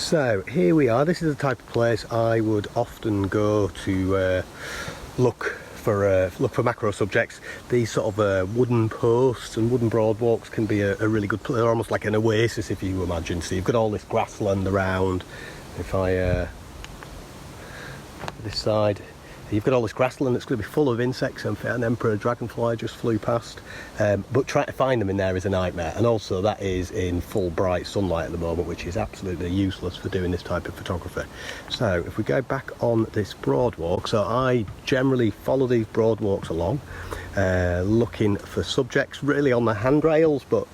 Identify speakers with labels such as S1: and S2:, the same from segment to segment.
S1: So here we are. This is the type of place I would often go to look for macro subjects. These sort of wooden posts and wooden boardwalks can be a really good place. They're almost like an oasis, if you imagine. So you've got all this grassland around. If I this side, you've got all this grassland that's going to be full of insects, and an emperor dragonfly just flew past. But trying to find them in there is a nightmare, and also that is in full bright sunlight at the moment, which is absolutely useless for doing this type of photography. So if we go back on this broad walk, so I generally follow these broad walks along, looking for subjects really on the handrails, but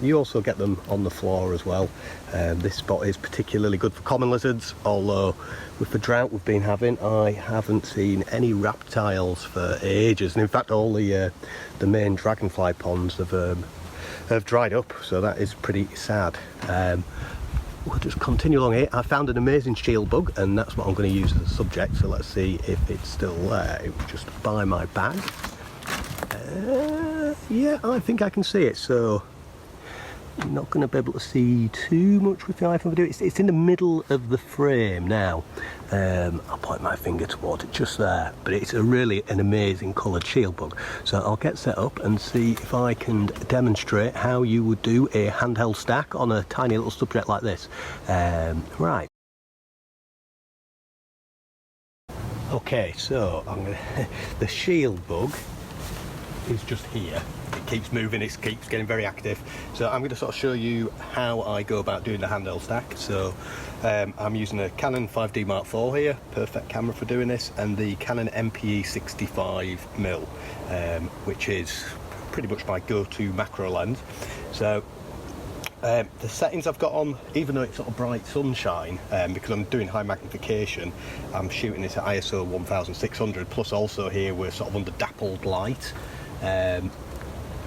S1: you also get them on the floor as well. This spot is particularly good for common lizards, although with the drought we've been having, I haven't seen any reptiles for ages, and in fact all the main dragonfly ponds have dried up, so that is pretty sad. We'll just continue along here. I found an amazing shield bug, and that's what I'm going to use as a subject, so let's see if it's still there. It was just by my bag. Yeah, I think I can see it, so you're not going to be able to see too much with the iPhone video. It's in the middle of the frame now. I'll point my finger towards it just there, but it's really an amazing coloured shield bug. So I'll get set up and see if I can demonstrate how you would do a handheld stack on a tiny little subject like this. Right. Okay, so the shield bug is just here. It keeps moving, it keeps getting very active. So I'm going to sort of show you how I go about doing the handheld stack. So I'm using a Canon 5D Mark IV here, perfect camera for doing this, and the Canon MPE 65mm, which is pretty much my go-to macro lens. So the settings I've got on, even though it's sort of bright sunshine, because I'm doing high magnification, I'm shooting this at ISO 1600, plus also here we're sort of under dappled light.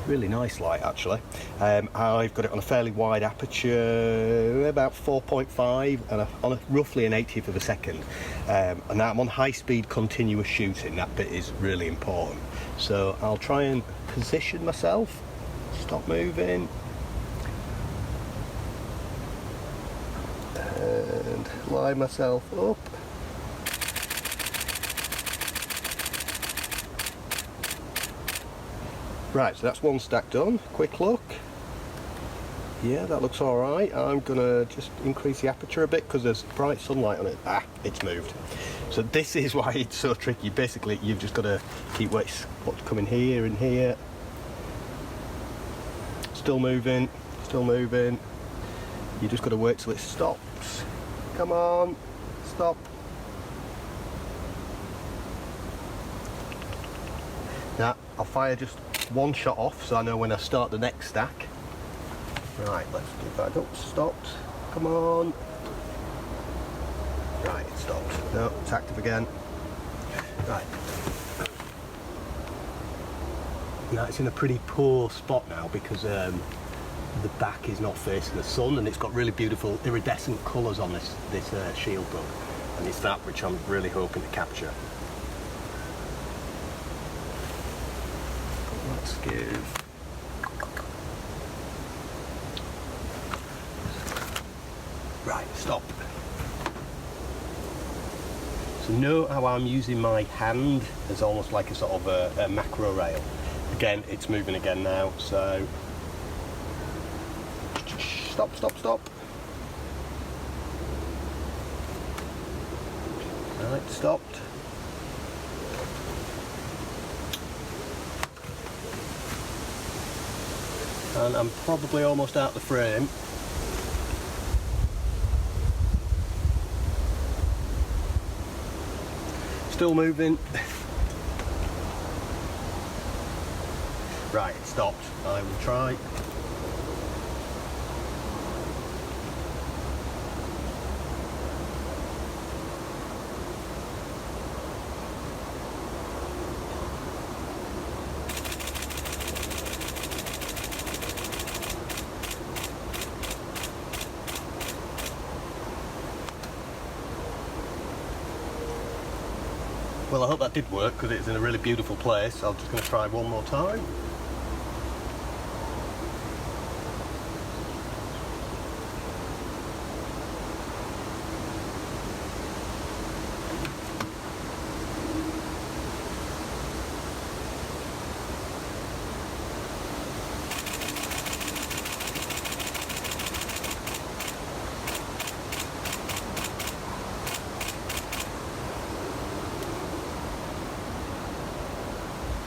S1: Really nice light actually. I've got it on a fairly wide aperture, about 4.5, and on roughly an 80th of a second. And now I'm on high-speed continuous shooting. That bit is really important. So I'll try and position myself, stop moving, and line myself up. Right, so that's one stack done. Quick look. Yeah, that looks all right. I'm gonna just increase the aperture a bit because there's bright sunlight on it. Ah, it's moved. So this is why it's so tricky. Basically, you've just got to keep what's coming here and here. Still moving, still moving. You just got to wait till it stops. Come on, stop. Now, I'll fire just one shot off so I know when I start the next stack. Right, let's do that up. Stopped. Come on. Right, it stopped. No, it's active again. Right. Now it's in a pretty poor spot now because the back is not facing the sun, and it's got really beautiful iridescent colours on this shield bug, and it's that which I'm really hoping to capture. Let's give right, stop. So note how I'm using my hand as almost like a sort of a macro rail. Again, it's moving again now, so stop, stop, stop. Right, stopped. And I'm probably almost out of the frame. Still moving. Right, it stopped. I will try. Well, I hope that did work because it's in a really beautiful place. I'm just going to try one more time.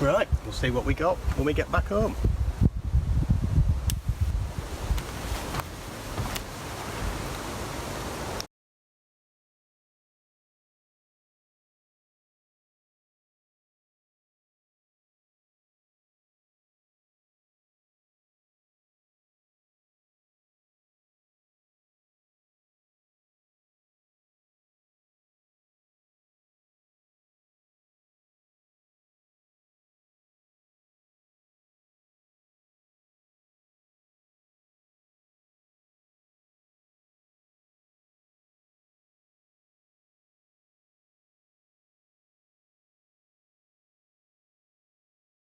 S1: Right, we'll see what we got when we get back home.